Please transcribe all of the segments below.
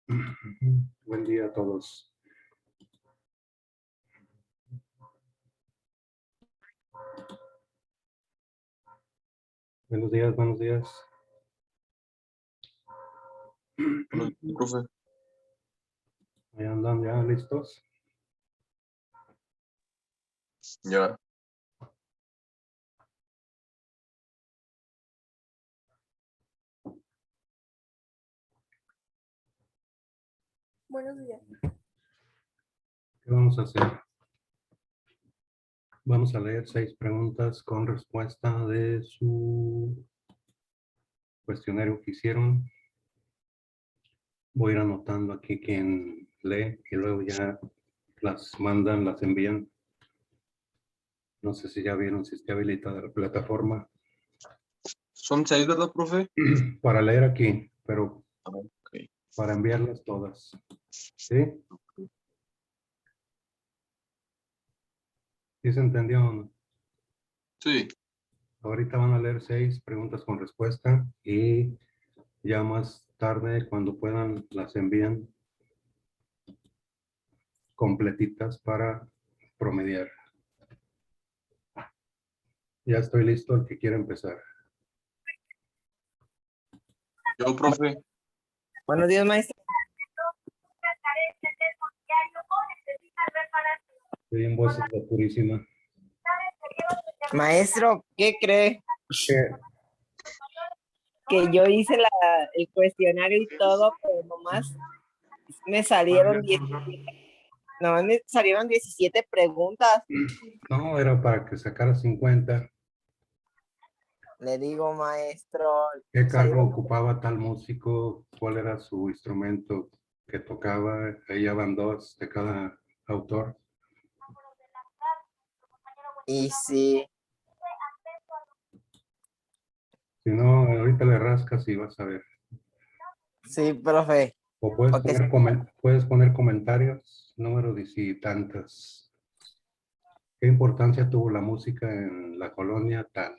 Buen día a todos. Buenos días, buenos días. Profe. Ahí andan ya listos. Ya. Buenos días. ¿Qué vamos a hacer? Vamos a leer 6 preguntas con respuesta de su cuestionario que hicieron. Voy a ir anotando aquí quién lee y luego ya las mandan, las envían. No sé si ya vieron si está habilitada la plataforma Son 6, ¿verdad, profe? para leer aquí, pero Ok. para enviarlas todas. ¿Sí? ¿Sí se entendió o no? Sí. Ahorita van a leer 6 preguntas con respuesta y ya más tarde, cuando puedan, las envían completitas para promediar. Ya estoy listo, el que quiera empezar. Yo, profe. Buenos días, maestro. Estoy en voz purísima. Maestro, ¿qué cree? ¿Qué? Que yo hice el cuestionario y todo, pero nomás me salieron 17 preguntas. No, era para que sacara 50. Le digo, maestro, ¿Qué cargo salieron, ocupaba tal músico? ¿Cuál era su instrumento que tocaba? Ahí ya van 2 de cada autor. y sí, Si no, ahorita le rascas y vas a ver. sí, profe, O puedes porque poner comentarios, números y tantas. ¿Qué importancia tuvo la música en la colonia tal?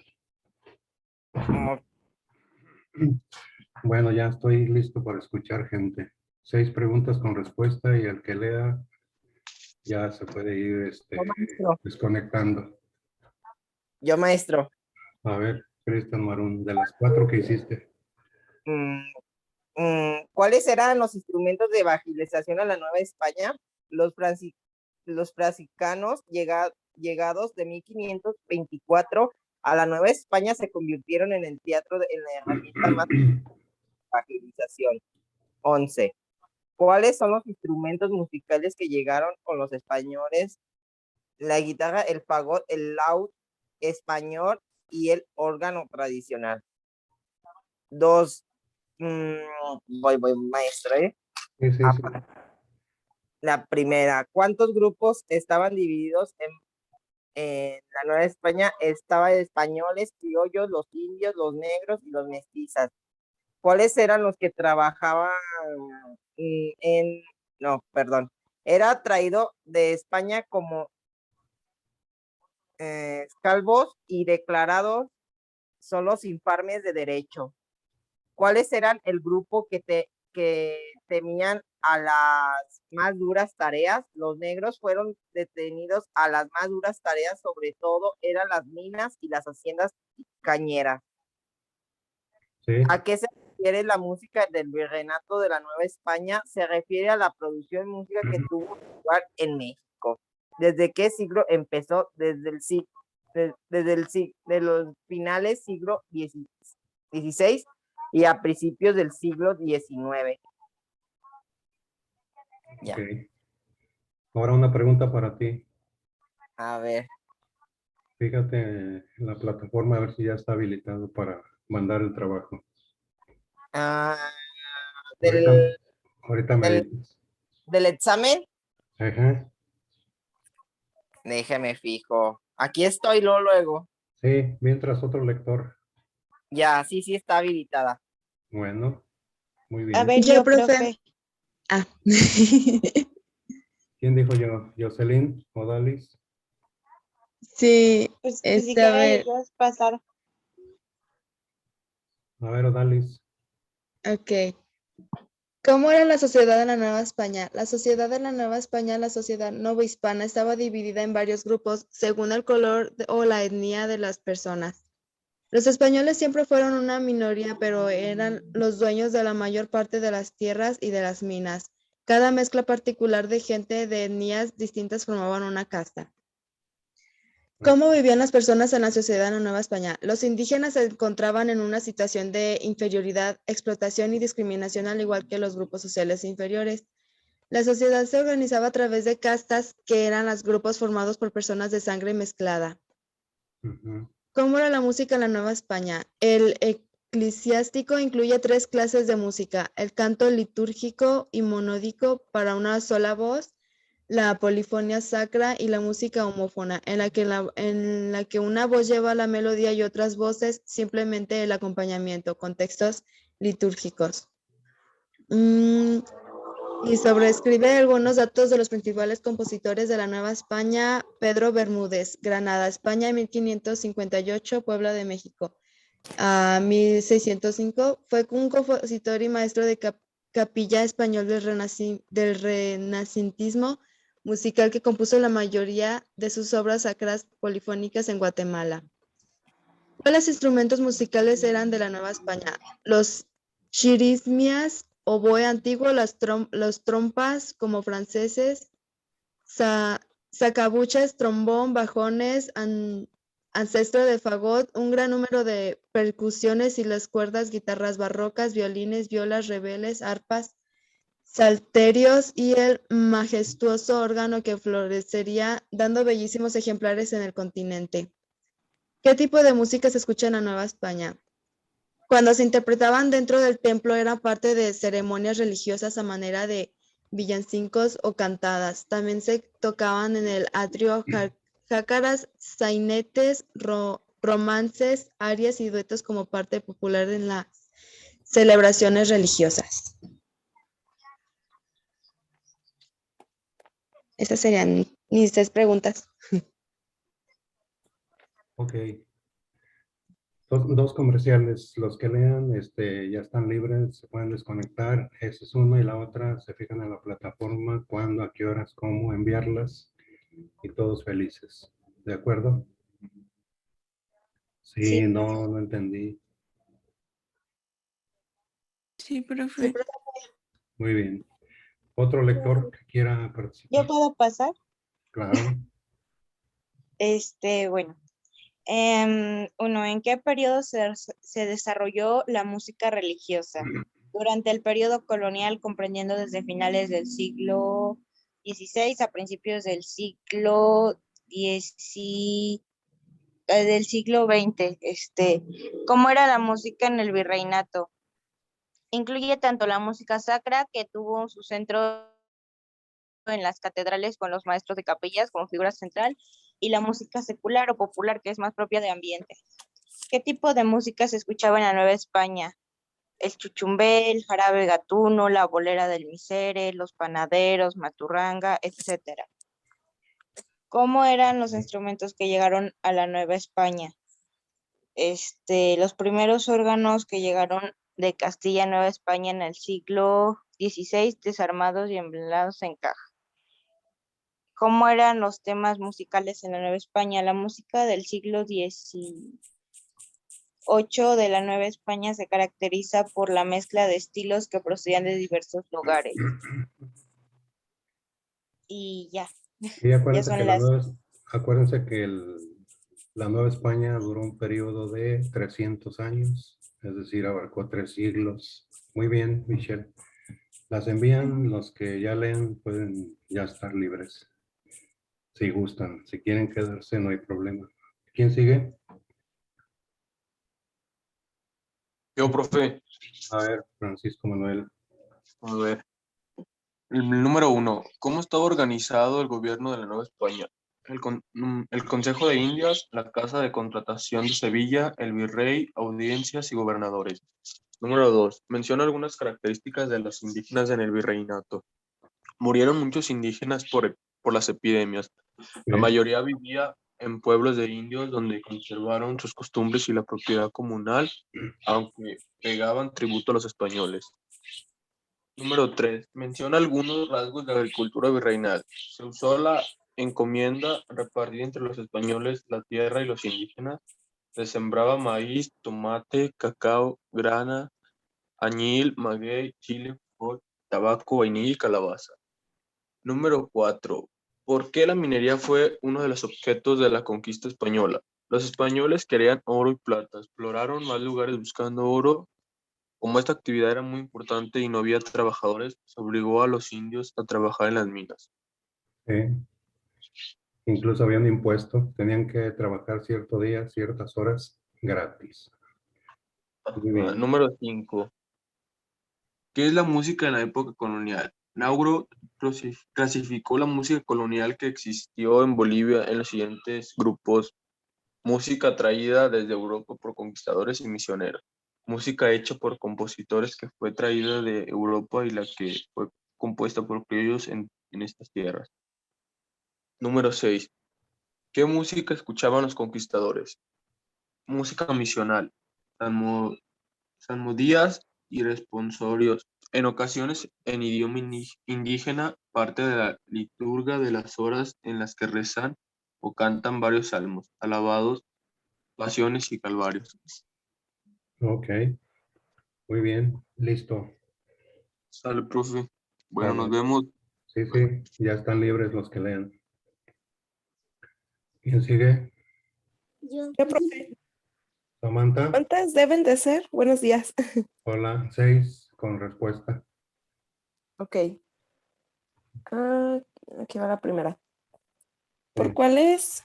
como, Bueno, ya estoy listo para escuchar gente. 6 preguntas con respuesta y el que lea ya se puede ir maestro, desconectando. yo, maestro, A ver, Cristian Marún, de las 4 que hiciste. mm, ¿cuáles eran los instrumentos de evangelización a la Nueva España? Los franciscanos llegados de 1524 a la Nueva España se convirtieron en el teatro en la herramienta más de evangelización. 11. ¿Cuáles son los instrumentos musicales que llegaron con los españoles? La guitarra, el fagot, el laúd español y el órgano tradicional. 2. Voy, maestro, ¿eh? Sí, sí, sí. La primera, ¿cuántos grupos estaban divididos en la Nueva España? Estaban españoles, criollos, los indios, los negros y los mestizas. ¿Cuáles eran los que trabajaban no, perdón, era traído de España como calvos y declarados son los infarmes de derecho? ¿Cuáles eran el grupo que temían a las más duras tareas? Los negros fueron detenidos a las más duras tareas, sobre todo eran las minas y las haciendas cañeras. Sí. ¿A qué se refiere la música del virreinato de la Nueva España? Se refiere a la producción de música que tuvo lugar en México. ¿Desde qué siglo empezó? Desde los finales siglo XVI y a principios del siglo XIX. Ya. Okay. Ahora una pregunta para ti. A ver. Fíjate en la plataforma a ver si ya está habilitado para mandar el trabajo. Ahorita me dices. Del examen. Ajá. Déjame fijo. Aquí estoy luego. Sí, mientras otro lector. Ya, sí está habilitada. Bueno, muy bien. A ver, yo, profe. Ah. ¿Quién dijo yo? ¿Jocelyn o Dalis? Sí, Pues a si ver, quieres pasar. A ver, Odalis. ok. ¿Cómo era la sociedad en la Nueva España? La sociedad en la Nueva España, la sociedad novohispana, estaba dividida en varios grupos según el color o la etnia de las personas. Los españoles siempre fueron una minoría, pero eran los dueños de la mayor parte de las tierras y de las minas. Cada mezcla particular de gente de etnias distintas formaban una casta. ¿Cómo vivían las personas en la sociedad en la Nueva España? Los indígenas se encontraban en una situación de inferioridad, explotación y discriminación, al igual que los grupos sociales inferiores. La sociedad se organizaba a través de castas, que eran los grupos formados por personas de sangre mezclada. Ujú. ¿Cómo era la música en la Nueva España? El eclesiástico incluye 3 clases de música: el canto litúrgico y monódico para una sola voz, la polifonía sacra y la música homófona, en la que una voz lleva la melodía y otras voces simplemente el acompañamiento, con textos litúrgicos. Y sobrescribe algunos datos de los principales compositores de la Nueva España. Pedro Bermúdez, Granada, España, 1558, Puebla de México, 1605. Fue un compositor y maestro de capilla español del renacentismo musical, que compuso la mayoría de sus obras sacras polifónicas en Guatemala. ¿Cuáles instrumentos musicales eran de la Nueva España? Los chirismias, oboe antiguo, los trompas como franceses, sacabuches, trombón, bajones, ancestro de fagot, un gran número de percusiones y las cuerdas, guitarras barrocas, violines, violas, rebeles, arpas, salterios y el majestuoso órgano que florecería dando bellísimos ejemplares en el continente. ¿Qué tipo de música se escucha en la Nueva España? Cuando se interpretaban dentro del templo, era parte de ceremonias religiosas a manera de villancicos o cantadas. También se tocaban en el atrio jácaras, sainetes, romances, arias y duetos como parte popular en las celebraciones religiosas. Estas serían mis 3 preguntas. Ok. Dos comerciales. Los que lean ya están libres, se pueden desconectar. Esa es una, y la otra se fijan en la plataforma, cuándo, a qué horas, cómo enviarlas, y todos felices. ¿De acuerdo? Sí, Sí. no entendí. Sí, profe. Sí, profe. Muy bien. ¿Otro lector que quiera ¿Yo participar? puedo pasar? Claro. Bueno. Uno, ¿en qué periodo se desarrolló la música religiosa? Durante el periodo colonial, comprendiendo desde finales del siglo XVI a principios del siglo XX. ¿Cómo era la música en el virreinato? Incluye tanto la música sacra, que tuvo su centro en las catedrales con los maestros de capillas como figura central, y la música secular o popular, que es más propia de ambiente. ¿Qué tipo de música se escuchaba en la Nueva España? El chuchumbé, el jarabe gatuno, la bolera del misere, los panaderos, maturranga, etc. ¿Cómo eran los instrumentos que llegaron a la Nueva España? Los primeros órganos que llegaron de Castilla a Nueva España en el siglo XVI, desarmados y emblenados en caja. ¿Cómo eran los temas musicales en la Nueva España? La música del siglo XVIII de la Nueva España se caracteriza por la mezcla de estilos que procedían de diversos lugares. Y ya, Y ya acuérdense que son las... la Nueva España duró un periodo de 300 años, es decir, abarcó 3 siglos. Muy bien, Michelle. Las envían, los que ya lean pueden ya estar libres, si gustan. Si quieren quedarse, no hay problema. ¿Quién sigue? Yo, profe. A ver, Francisco Manuel. A ver. El número 1. ¿Cómo estaba organizado el gobierno de la Nueva España? El Consejo de Indias, la Casa de Contratación de Sevilla, el Virrey, audiencias y gobernadores. Número 2. Menciona algunas características de los indígenas en el virreinato. Murieron muchos indígenas por las epidemias. La mayoría vivía en pueblos de indios donde conservaron sus costumbres y la propiedad comunal, aunque pagaban tributo a los españoles. Número 3. Menciona algunos rasgos de la agricultura virreinal. Se usó la encomienda repartida entre los españoles, la tierra y los indígenas. Se sembraba maíz, tomate, cacao, grana, añil, maguey, chile, frijol, tabaco, vainilla y calabaza. Número 4. ¿Por qué la minería fue uno de los objetos de la conquista española? Los españoles querían oro y plata, exploraron más lugares buscando oro. Como esta actividad era muy importante y no había trabajadores, se obligó a los indios a trabajar en las minas. Sí. Incluso había un impuesto, tenían que trabajar cierto día, ciertas horas, gratis. Muy bien. Número 5. ¿Qué es la música en la época colonial? Nauro clasificó la música colonial que existió en Bolivia en los siguientes grupos: música traída desde Europa por conquistadores y misioneros, música hecha por compositores que fue traída de Europa y la que fue compuesta por criollos en estas tierras. Número 6. ¿Qué música escuchaban los conquistadores? Música misional, salmodías y responsorios, en ocasiones en idioma indígena, parte de la liturgia de las horas en las que rezan o cantan varios salmos, alabados, pasiones y calvarios. Ok, muy bien, listo. Sale, profe. Bueno, Sale. nos vemos. Sí, sí, ya están libres los que lean. ¿Quién sigue? Yo. profe. Samantha. ¿Cuántas deben de ser? Buenos días. Hola, 6 con respuesta. Ok. Aquí va la primera. ¿Por Sí. cuáles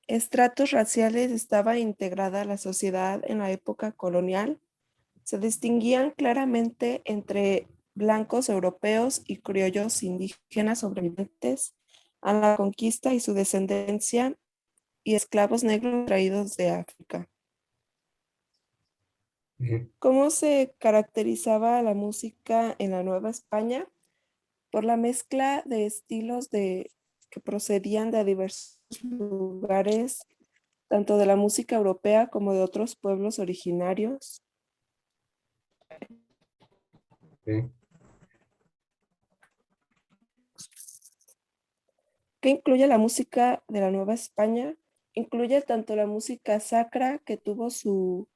estratos raciales estaba integrada la sociedad en la época colonial? Se distinguían claramente entre blancos europeos y criollos indígenas sobrevivientes a la conquista y su descendencia, y esclavos negros traídos de África. Sí. ¿Cómo se caracterizaba la música en la Nueva España? Por la mezcla de estilos que procedían de diversos lugares, tanto de la música europea como de otros pueblos originarios. Sí. ¿Qué incluye la música de la Nueva España? Incluye tanto la música sacra, que tuvo su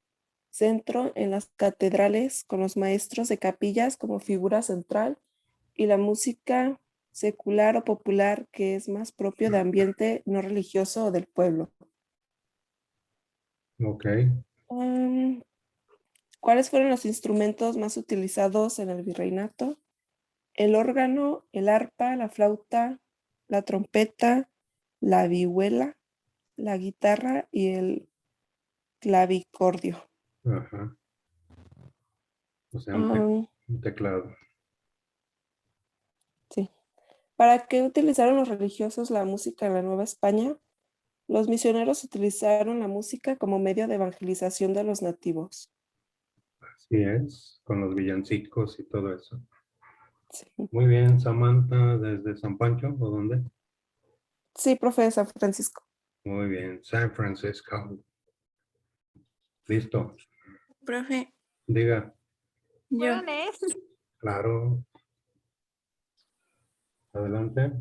centro en las catedrales con los maestros de capillas como figura central, y la música secular o popular, que es más propio de ambiente no religioso o del pueblo. Ok. ¿Cuáles fueron los instrumentos más utilizados en el virreinato? El órgano, el arpa, la flauta, la trompeta, la vihuela, la guitarra y el clavicordio. Ajá. O sea, un teclado. Sí. ¿Para qué utilizaron los religiosos la música en la Nueva España? Los misioneros utilizaron la música como medio de evangelización de los nativos. Así es, con los villancicos y todo eso. Sí, Muy bien, Samantha, ¿desde San Pancho o dónde? sí, profe de San Francisco. Muy bien, San Francisco. Listo. Profe, Diga. yo. Claro. Adelante.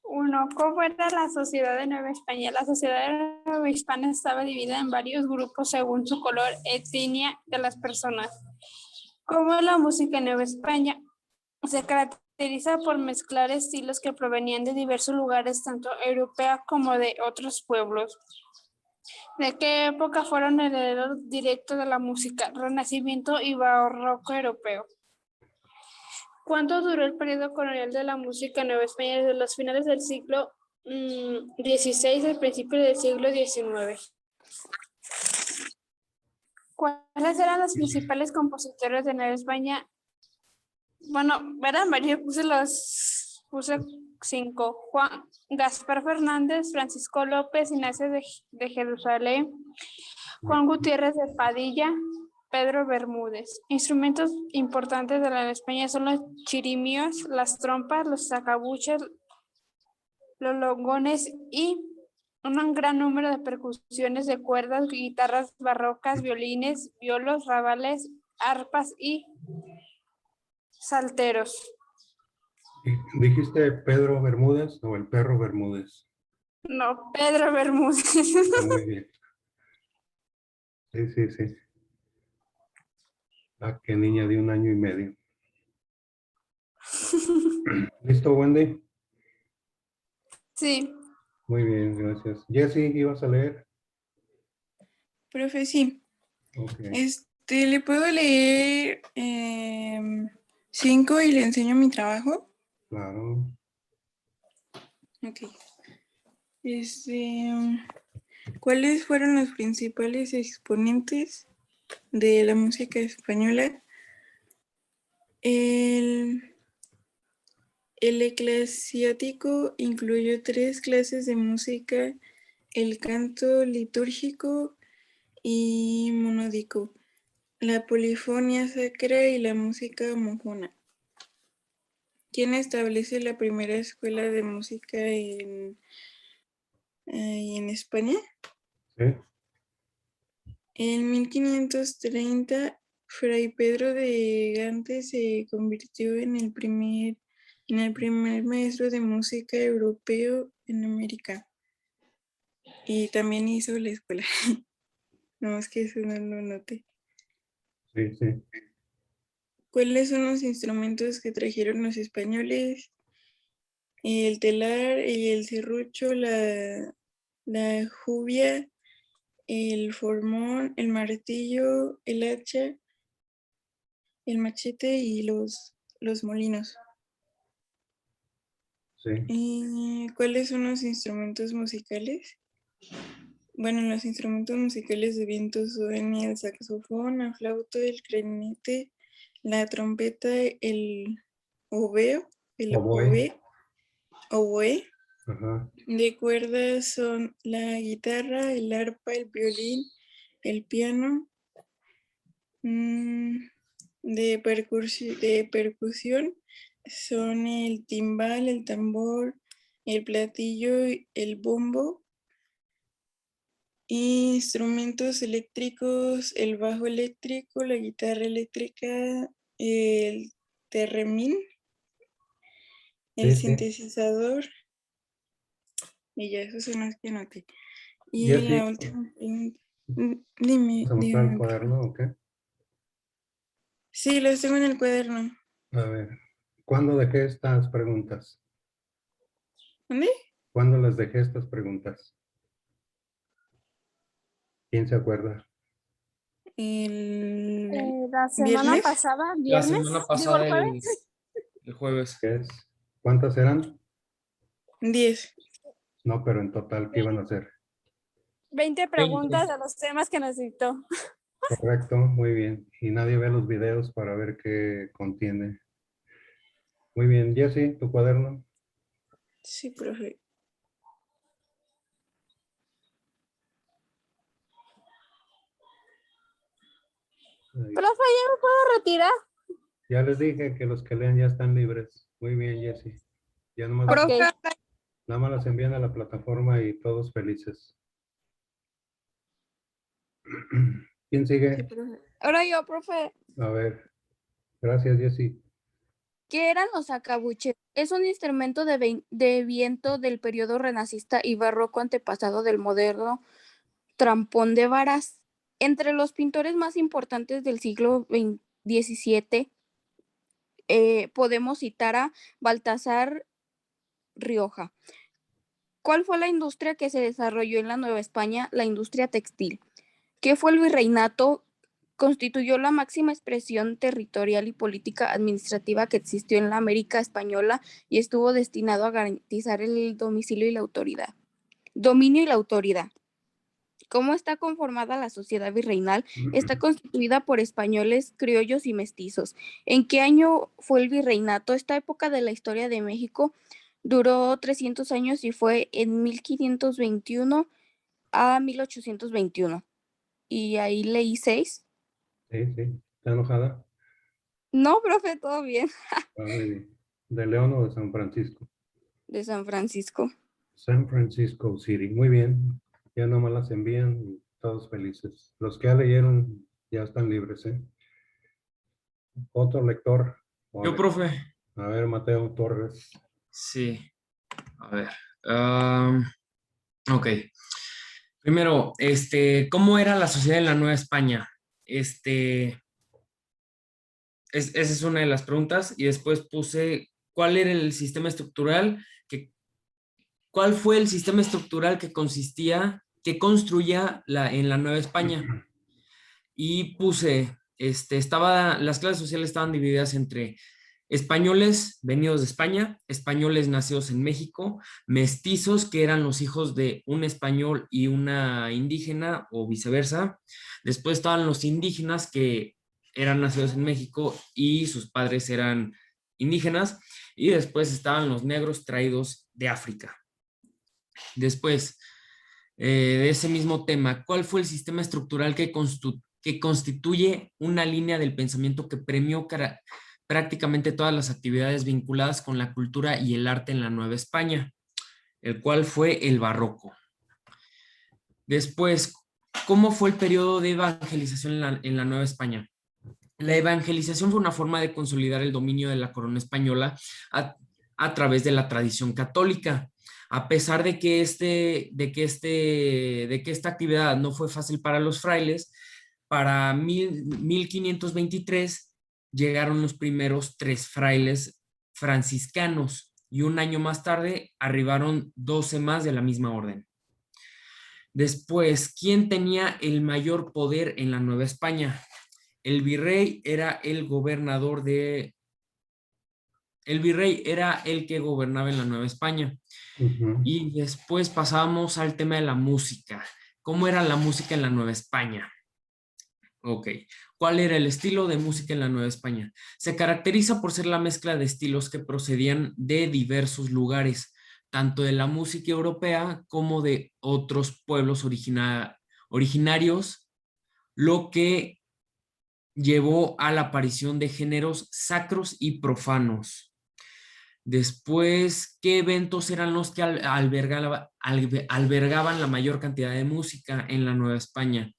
Uno, ¿cómo era la sociedad de Nueva España? La sociedad de Nueva España estaba dividida en varios grupos según su color, etnia de las personas. ¿Cómo es la música en Nueva España? Se caracteriza por mezclar estilos que provenían de diversos lugares, tanto europeos como de otros pueblos. ¿De qué época fueron herederos directos de la música? Renacimiento y barroco europeo. ¿Cuánto duró el periodo colonial de la música en Nueva España desde los finales del siglo XVI al principio del siglo XIX? ¿Cuáles eran los principales compositores de Nueva España? Bueno, eran varios, puse 5. Juan Gaspar Fernández, Francisco López, Ignacio de Jerusalén, Juan Gutiérrez de Padilla, Pedro Bermúdez. Instrumentos importantes de la Nueva España son los chirimios, las trompas, los sacabuches, los longones y un gran número de percusiones de cuerdas, guitarras barrocas, violines, violos, rabales, arpas y salteros. ¿Y ¿Dijiste Pedro Bermúdez o el perro Bermúdez? No, Pedro Bermúdez. Muy bien. Sí, sí, sí. Ah, qué niña de 1 año y medio. ¿Listo, Wendy? Sí. Muy bien, gracias. Jessy, ¿ibas a leer? Profe, sí. Ok. ¿Le puedo leer 5 y le enseño mi trabajo? Claro. Ok. ¿Cuáles fueron los principales exponentes de la música española? El eclesiástico incluyó 3 clases de música: el canto litúrgico y monódico, la polifonía sacra y la música homófona. ¿Quién establece la primera escuela de música en España? Sí. En 1530, Fray Pedro de Gante se convirtió en el primer maestro de música europeo en América. Y también hizo la escuela. No, es que eso no lo noté. Sí, sí. ¿Cuáles son los instrumentos que trajeron los españoles? El telar, el serrucho, la jubia, el formón, el martillo, el hacha, el machete y los molinos. Sí. ¿Cuáles son los instrumentos musicales? Bueno, los instrumentos musicales de viento son el saxofón, la flauta, el clarinete, la trompeta, el obeo, el Oboe. oboe. Ajá. De cuerdas son la guitarra, el arpa, el violín, el piano. De percusión son el timbal, el tambor, el platillo, el bombo. Instrumentos eléctricos, el bajo eléctrico, la guitarra eléctrica, el terremín, el Sí, sí. sintetizador, y ya esos son los que anoté. Y Jessy, la última pregunta. Dime, ¿vas a mostrar el dime. cuaderno o qué? Sí, los tengo en el cuaderno. A ver, ¿cuándo dejé estas preguntas? ¿Dónde? ¿Cuándo les dejé estas preguntas? ¿Quién se acuerda? El La semana viernes. pasada, La viernes, semana digo el pasada, jueves. el jueves. ¿Qué es? ¿Cuántas eran? 10. No, pero en total, ¿qué iban a hacer? 20 preguntas de los temas que necesito. Correcto, muy bien. Y nadie ve los videos para ver qué contiene. Muy bien, Jessy, tu cuaderno. Sí, profe. Ahí. Profe, ¿ya me puedo retirar? Ya les dije que los que lean ya están libres. Muy bien, Jessy. Ya nomás Ok. nada más las envían a la plataforma y todos felices. ¿Quién Sí, sigue? profe. Ahora yo, profe. A ver, gracias, Jessy. ¿Qué eran los arcabuches? Es un instrumento de viento del periodo renacista y barroco antepasado del moderno trampón de varas. Entre los pintores más importantes del siglo XVII podemos citar a Baltasar Rioja. ¿Cuál fue la industria que se desarrolló en la Nueva España? La industria textil. ¿Qué fue el virreinato? Constituyó la máxima expresión territorial y política administrativa que existió en la América española y estuvo destinado a garantizar el dominio y la autoridad. ¿Cómo está conformada la sociedad virreinal? Está constituida por españoles, criollos y mestizos. ¿En qué año fue el virreinato? Esta época de la historia de México duró 300 años y fue en 1521 a 1821. Y ahí leí 6. Sí, sí. ¿Está enojada? No, profe, todo bien. Ah, muy bien. ¿De León o de San Francisco? De San Francisco. San Francisco City. Muy bien. Ya nomás las envían y todos felices. Los que ya leyeron ya están libres, ¿eh? Otro lector. Yo, profe. A ver, Mateo Torres. Sí. A ver. Ok. Primero, ¿cómo era la sociedad en la Nueva España? Esa es una de las preguntas. Y después puse, ¿cuál era el sistema estructural ¿cuál fue el sistema estructural que construía en la Nueva España? Y puse, las clases sociales estaban divididas entre españoles venidos de España, españoles nacidos en México, mestizos que eran los hijos de un español y una indígena o viceversa. Después estaban los indígenas que eran nacidos en México y sus padres eran indígenas. Y después estaban los negros traídos de África. Después, de ese mismo tema, ¿cuál fue el sistema estructural que constituye una línea del pensamiento que premió prácticamente todas las actividades vinculadas con la cultura y el arte en la Nueva España? El cual fue el barroco. Después, ¿cómo fue el periodo de evangelización en la Nueva España? La evangelización fue una forma de consolidar el dominio de la corona española a través de la tradición católica. A pesar de que esta actividad no fue fácil para los frailes, para 1523 llegaron los primeros 3 frailes franciscanos y un año más tarde arribaron 12 más de la misma orden. Después, ¿quién tenía el mayor poder en la Nueva España? El virrey era el que gobernaba en la Nueva España. Y después pasamos al tema de la música. ¿Cómo era la música en la Nueva España? Ok. ¿Cuál era el estilo de música en la Nueva España? Se caracteriza por ser la mezcla de estilos que procedían de diversos lugares, tanto de la música europea como de otros pueblos originarios, lo que llevó a la aparición de géneros sacros y profanos. Después, ¿qué eventos eran los que albergaban la mayor cantidad de música en la Nueva España?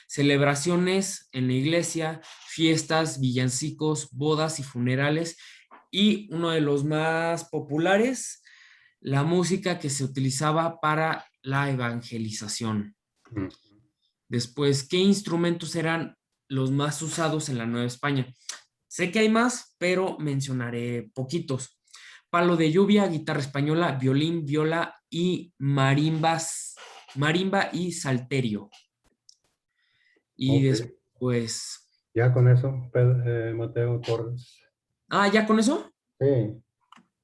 Celebraciones en la iglesia, fiestas, villancicos, bodas y funerales. Y uno de los más populares, la música que se utilizaba para la evangelización. Después, ¿qué instrumentos eran los más usados en la Nueva España? Sé que hay más, pero mencionaré poquitos. Palo de lluvia, guitarra española, violín, viola y marimba y salterio. Y después... Ya con eso, Mateo Torres. ¿Ya con eso? Sí.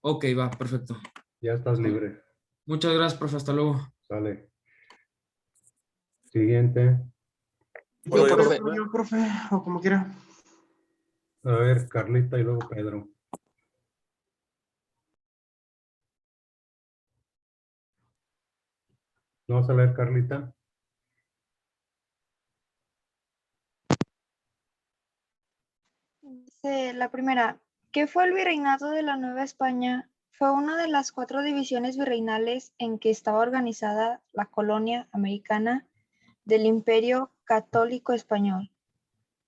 Ok, va, perfecto. Ya estás libre. Muchas gracias, profe. Hasta luego. Sale. Siguiente. Yo, profe, o como quiera. A ver, Carlita y luego Pedro. ¿No vas a leer, Carlita? Dice la primera, ¿qué fue el virreinato de la Nueva España? Fue una de las 4 divisiones virreinales en que estaba organizada la colonia americana del Imperio Católico Español.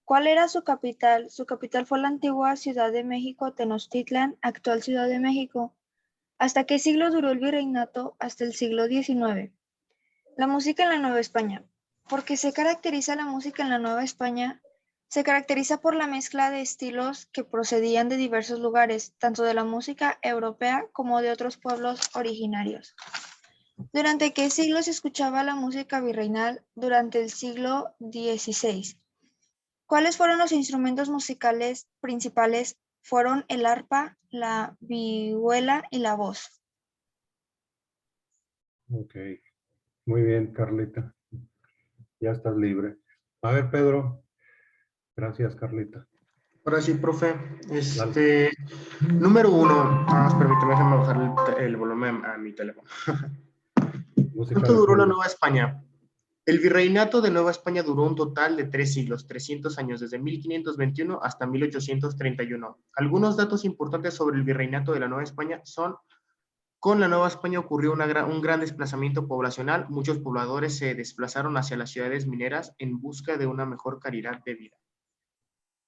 ¿Cuál era su capital? Su capital fue la antigua Ciudad de México, Tenochtitlan, actual Ciudad de México. ¿Hasta qué siglo duró el virreinato? Hasta el siglo XIX. La música en la Nueva España. ¿Por qué se caracteriza la música en la Nueva España? Se caracteriza por la mezcla de estilos que procedían de diversos lugares, tanto de la música europea como de otros pueblos originarios. ¿Durante qué siglo se escuchaba la música virreinal? Durante el siglo XVI. ¿Cuáles fueron los instrumentos musicales principales? Fueron el arpa, la vihuela y la voz. Ok. Muy bien, Carlita. Ya estás libre. A ver, Pedro. Gracias, Carlita. Ahora sí, profe. Número 1. Permítame, déjame bajar el volumen a mi teléfono. ¿Cuánto duró la Nueva España? El virreinato de Nueva España duró un total de 3 siglos, 300 años, desde 1521 hasta 1831. Algunos datos importantes sobre el virreinato de la Nueva España son: con la Nueva España ocurrió un gran desplazamiento poblacional. Muchos pobladores se desplazaron hacia las ciudades mineras en busca de una mejor calidad de vida.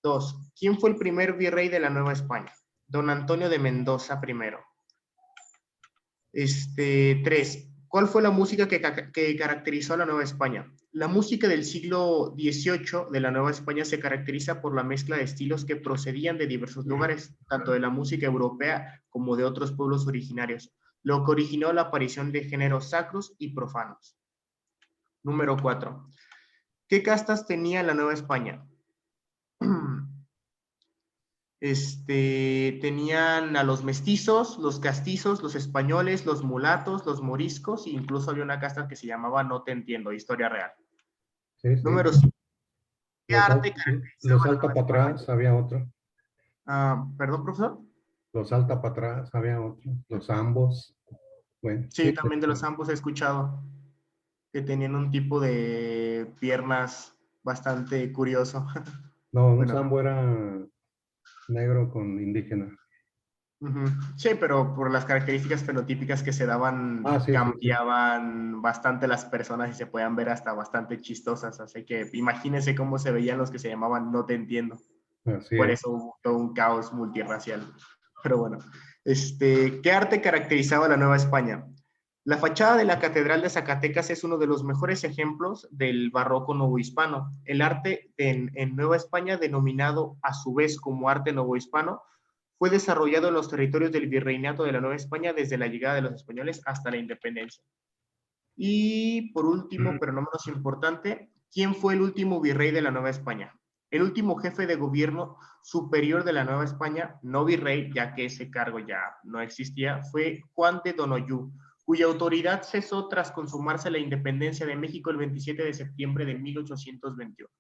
2. ¿Quién fue el primer virrey de la Nueva España? Don Antonio de Mendoza primero. 3. ¿Cuál fue la música que caracterizó a la Nueva España? La música del siglo XVIII de la Nueva España se caracteriza por la mezcla de estilos que procedían de diversos lugares, tanto de la música europea como de otros pueblos originarios, lo que originó la aparición de géneros sacros y profanos. Número 4. ¿Qué castas tenía la Nueva España? Tenían a los mestizos, los castizos, los españoles, los mulatos, los moriscos, e incluso había una casta que se llamaba No Te Entiendo, historia real. Sí, sí. Número 5. ¿Qué arte Los salta para atrás, había otro. ¿Perdón, profesor? Los salta para atrás, había otro. Los ambos. Bueno, Sí, también de los ambos he escuchado que tenían un tipo de piernas bastante curioso. No, un Bueno. sambo era negro con indígena. Sí, pero por las características fenotípicas que se daban, Sí, cambiaban bastante las personas y se podían ver hasta bastante chistosas. Así que imagínense cómo se veían los que se llamaban No Te Entiendo. Así Por es. eso hubo todo un caos multirracial. Pero bueno, ¿qué arte caracterizaba la Nueva España? La fachada de la Catedral de Zacatecas es uno de los mejores ejemplos del barroco novohispano. El arte en Nueva España, denominado a su vez como arte novohispano, fue desarrollado en los territorios del Virreinato de la Nueva España desde la llegada de los españoles hasta la independencia. Y por último, pero no menos importante, ¿quién fue el último virrey de la Nueva España? El último jefe de gobierno superior de la Nueva España, no virrey, ya que ese cargo ya no existía, fue Juan de Donoyú, cuya autoridad cesó tras consumarse la independencia de México el 27 de septiembre de 1821.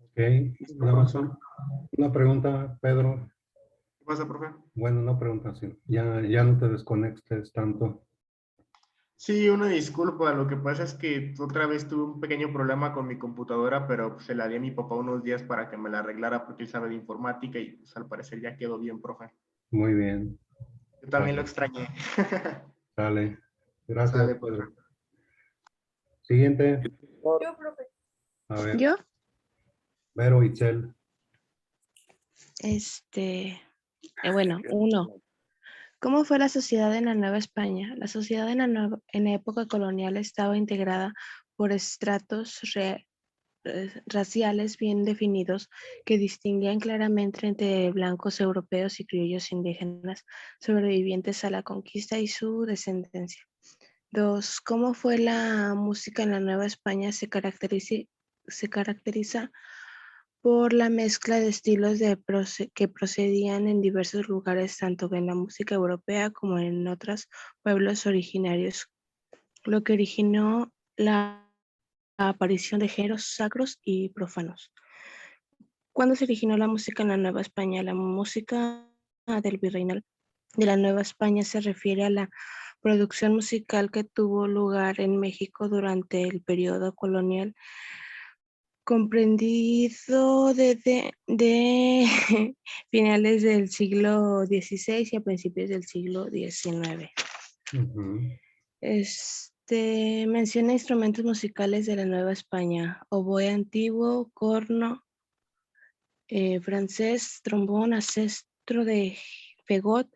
Ok, una pregunta, Pedro. ¿Qué pasa, profe? Bueno, una pregunta, sí. Ya no te desconectes tanto. Sí, una disculpa, lo que pasa es que otra vez tuve un pequeño problema con mi computadora, pero se la di a mi papá unos días para que me la arreglara porque él sabe de informática y pues, al parecer ya quedó bien, profe. Muy bien. Yo también lo extrañé. Sale. Gracias, Sale, Pedro. Siguiente. Yo, profe. A ver, ¿Yo? Vero Itzel. Bueno, 1. ¿Cómo fue la sociedad en la Nueva España? La sociedad en la época colonial estaba integrada por estratos raciales bien definidos que distinguían claramente entre blancos europeos y criollos indígenas sobrevivientes a la conquista y su descendencia. 2. ¿Cómo fue la música en la Nueva España? Se caracteriza por la mezcla de estilos que procedían en diversos lugares, tanto en la música europea como en otros pueblos originarios, lo que originó la aparición de géneros sacros y profanos. ¿Cuándo se originó la música en la Nueva España? La música del virreinal de la Nueva España se refiere a la producción musical que tuvo lugar en México durante el periodo colonial, comprendido de finales del siglo XVI y a principios del siglo XIX. Menciona instrumentos musicales de la Nueva España: oboe antiguo, corno, francés, trombón, ancestro de fagot,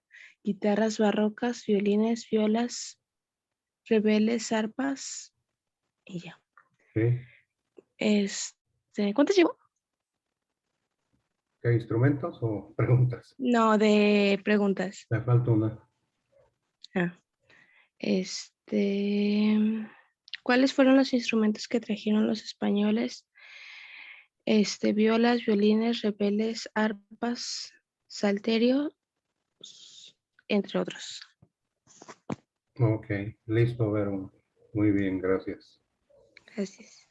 guitarras barrocas, violines, violas, rebeles, arpas y ya. Sí. ¿Cuántos llevo? ¿Qué instrumentos o preguntas? No, de preguntas. Me falta una. ¿Cuáles fueron los instrumentos que trajeron los españoles? Violas, violines, rebeles, arpas, salterio, entre otros. Ok, listo, Vero. Muy bien, gracias. Gracias.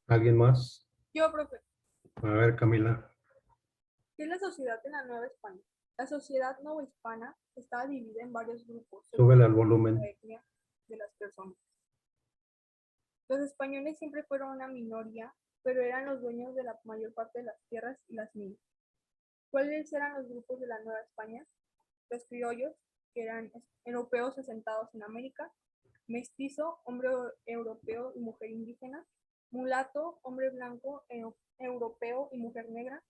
¿Alguien más? Yo, profe. A ver, Camila. ¿Qué es la sociedad en la Nueva España? La sociedad novohispana estaba dividida en varios grupos. Súbele al volumen. La etnia de las personas. Los españoles siempre fueron una minoría, pero eran los dueños de la mayor parte de las tierras y las minas. ¿Cuáles eran los grupos de la Nueva España? Los criollos, que eran europeos asentados en América, mestizo, hombre europeo y mujer indígena, Mulato, hombre blanco, europeo y mujer negra.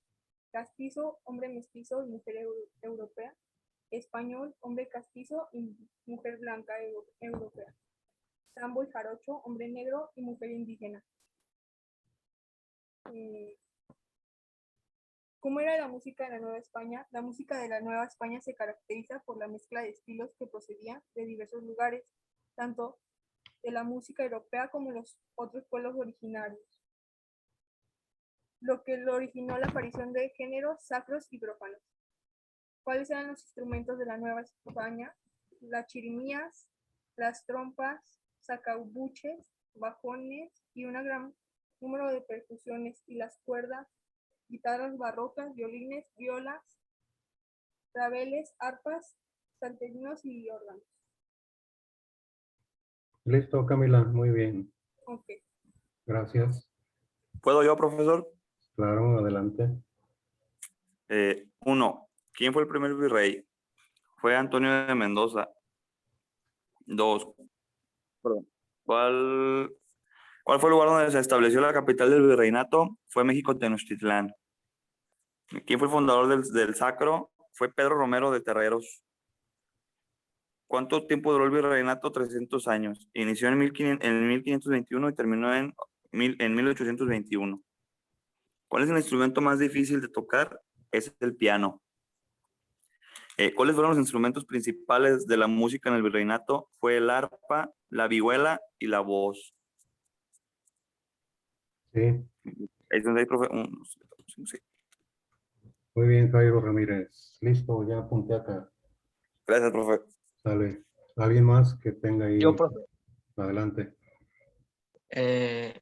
Castizo, hombre mestizo y mujer europea. Español, hombre castizo y mujer blanca europea. Sambo y jarocho, hombre negro y mujer indígena. ¿Cómo era la música de la Nueva España? La música de la Nueva España se caracteriza por la mezcla de estilos que procedían de diversos lugares, tanto de la música europea como los otros pueblos originarios, lo que lo originó la aparición de géneros sacros y profanos. ¿Cuáles eran los instrumentos de la Nueva España? Las chirimías, las trompas, sacabuches, bajones y un gran número de percusiones y las cuerdas, guitarras barrocas, violines, violas, rabeles, arpas, salterinos y órganos. Listo, Camila, muy bien. Ok. Gracias. ¿Puedo yo, profesor? Claro, adelante. 1. ¿Quién fue el primer virrey? Fue Antonio de Mendoza. 2. ¿Cuál fue el lugar donde se estableció la capital del virreinato? Fue México Tenochtitlán. ¿Quién fue el fundador del Sacro? Fue Pedro Romero de Terreros. ¿Cuánto tiempo duró el virreinato? 300 años. Inició en 1521 y terminó en 1821. ¿Cuál es el instrumento más difícil de tocar? Es el piano. ¿Cuáles fueron los instrumentos principales de la música en el virreinato? Fue el arpa, la vihuela y la voz. Sí. Ahí es donde hay, profe. Sí. Muy bien, Jairo Ramírez. Listo, ya apunté acá. Gracias, profe. Sale. ¿Alguien más que tenga ahí? Yo, profe. Adelante. ¿Quién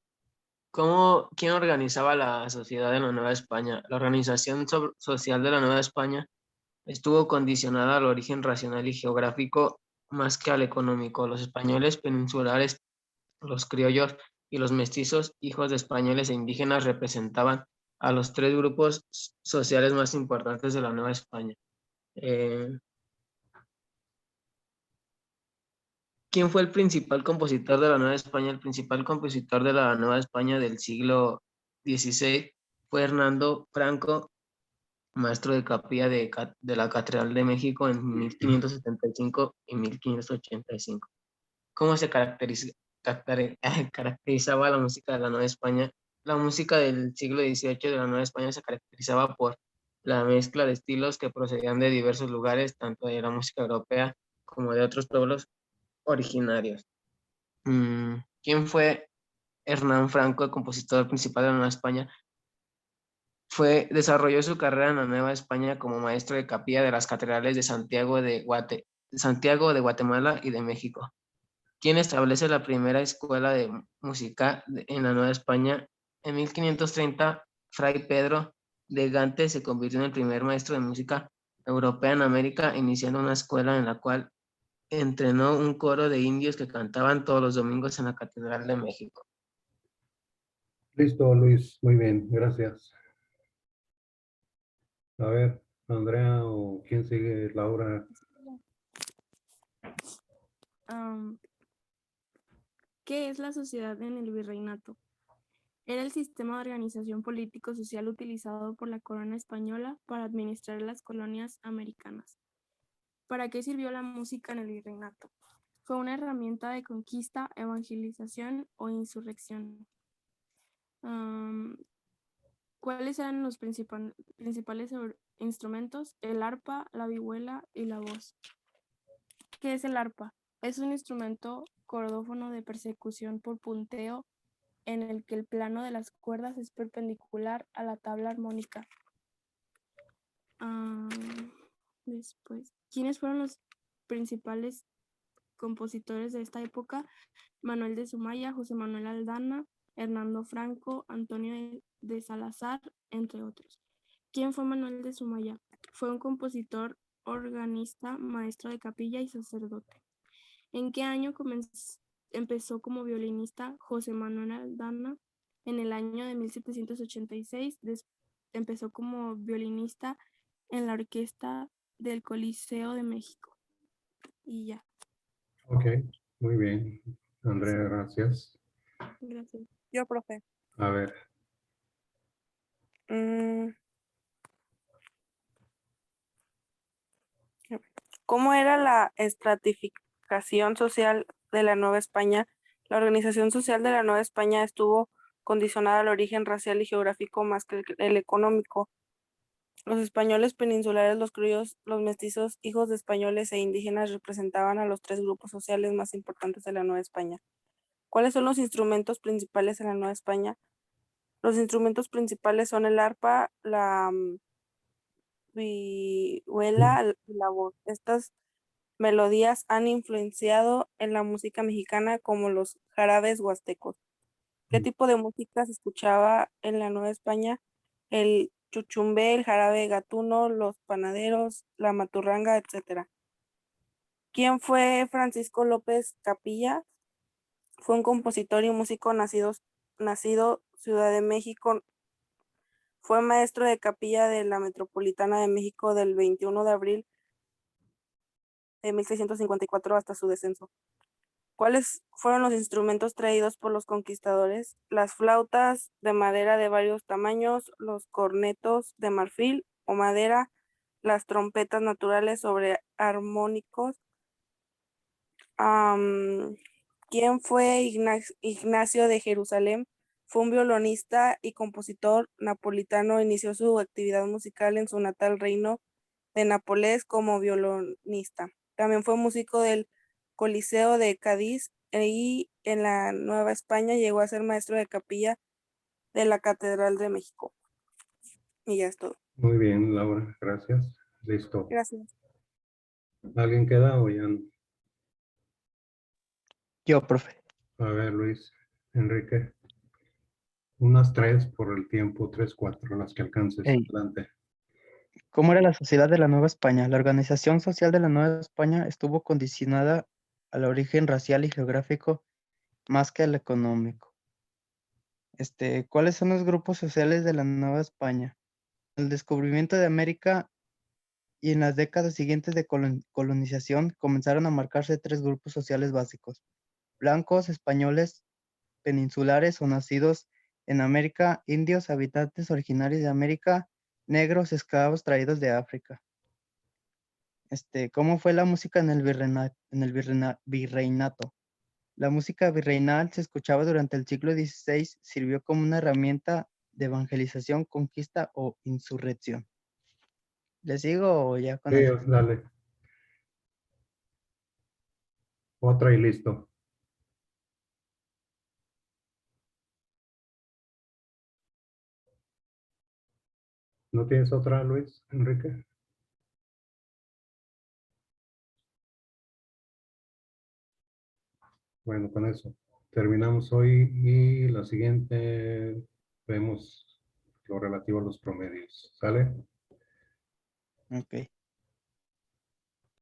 organizaba la sociedad de la Nueva España? La organización social de la Nueva España estuvo condicionada al origen racional y geográfico más que al económico. Los españoles peninsulares, los criollos y los mestizos, hijos de españoles e indígenas, representaban a los tres grupos sociales más importantes de la Nueva España. ¿Quién fue el principal compositor de la Nueva España? El principal compositor de la Nueva España del siglo XVI fue Hernando Franco, maestro de capilla de la Catedral de México en 1575 y 1585. ¿Cómo se caracterizaba la música de la Nueva España? La música del siglo XVIII de la Nueva España se caracterizaba por la mezcla de estilos que procedían de diversos lugares, tanto de la música europea como de otros pueblos originarios. ¿Quién fue Hernán Franco, el compositor principal de la Nueva España? Desarrolló su carrera en la Nueva España como maestro de capilla de las catedrales de Santiago de Guatemala y de México. ¿Quién establece la primera escuela de música en la Nueva España? En 1530, Fray Pedro de Gante se convirtió en el primer maestro de música europea en América, iniciando una escuela en la cual entrenó un coro de indios que cantaban todos los domingos en la Catedral de México. Listo, Luis. Muy bien, gracias. A ver, Andrea o quién sigue, Laura. ¿Qué es la sociedad en el virreinato? Era el sistema de organización político-social utilizado por la corona española para administrar las colonias americanas. ¿Para qué sirvió la música en el virreinato? Fue una herramienta de conquista, evangelización o insurrección. ¿Cuáles eran los principales instrumentos? El arpa, la vihuela y la voz. ¿Qué es el arpa? Es un instrumento cordófono de percusión por punteo en el que el plano de las cuerdas es perpendicular a la tabla armónica. Después, ¿quiénes fueron los principales compositores de esta época? Manuel de Sumaya, José Manuel Aldana, Hernando Franco, Antonio de Salazar, entre otros. ¿Quién fue Manuel de Sumaya? Fue un compositor, organista, maestro de capilla y sacerdote. ¿En qué año empezó como violinista José Manuel Aldana? En el año de 1786. Empezó como violinista en la orquesta del Coliseo de México. Y ya. Ok, muy bien. Andrea, gracias. Gracias. Yo, profe. A ver, Mm, ¿Cómo era la estratificación social de la Nueva España? La organización social de la Nueva España estuvo condicionada al origen racial y geográfico más que el económico. Los españoles peninsulares, los criollos, los mestizos, hijos de españoles e indígenas representaban a los tres grupos sociales más importantes de la Nueva España. ¿Cuáles son los instrumentos principales en la Nueva España? Los instrumentos principales son el arpa, la vihuela y la voz. Estas melodías han influenciado en la música mexicana como los jarabes huastecos. ¿Qué tipo de música se escuchaba en la Nueva España? El chuchumbé, el jarabe gatuno, los panaderos, la maturranga, etc. ¿Quién fue Francisco López Capilla? Fue un compositor y músico nacido Ciudad de México. Fue maestro de capilla de la Metropolitana de México del 21 de abril de 1654 hasta su descenso. ¿Cuáles fueron los instrumentos traídos por los conquistadores? Las flautas de madera de varios tamaños, los cornetos de marfil o madera, las trompetas naturales sobre armónicos. ¿Quién fue Ignacio de Jerusalén? Fue un violonista y compositor napolitano. Inició su actividad musical en su natal reino de Nápoles como violonista. También fue músico del Coliseo de Cádiz y en la Nueva España llegó a ser maestro de capilla de la Catedral de México. Y ya es todo. muy bien, Laura, gracias. Listo. Gracias. ¿Alguien queda o ya no? Yo, profe. A ver, Luis, Enrique. Unas 3 por el tiempo, 3, 4, las que alcances. Ey, Adelante. ¿cómo era la sociedad de la Nueva España? La organización social de la Nueva España estuvo condicionada al origen racial y geográfico más que al económico. ¿Cuáles son los grupos sociales de la Nueva España? El descubrimiento de América y en las décadas siguientes de colonización comenzaron a marcarse tres grupos sociales básicos: blancos, españoles, peninsulares o nacidos en América, indios, habitantes originarios de América, negros, esclavos traídos de África. ¿Cómo fue la música en el virreinato? La música virreinal se escuchaba durante el siglo XVI, sirvió como una herramienta de evangelización, conquista o insurrección. ¿Les sigo o ya con Sí, eso? dale. Otra y listo. ¿No tienes otra, Luis, Enrique? Bueno, con eso terminamos hoy y la siguiente vemos lo relativo a los promedios. ¿Sale? Ok.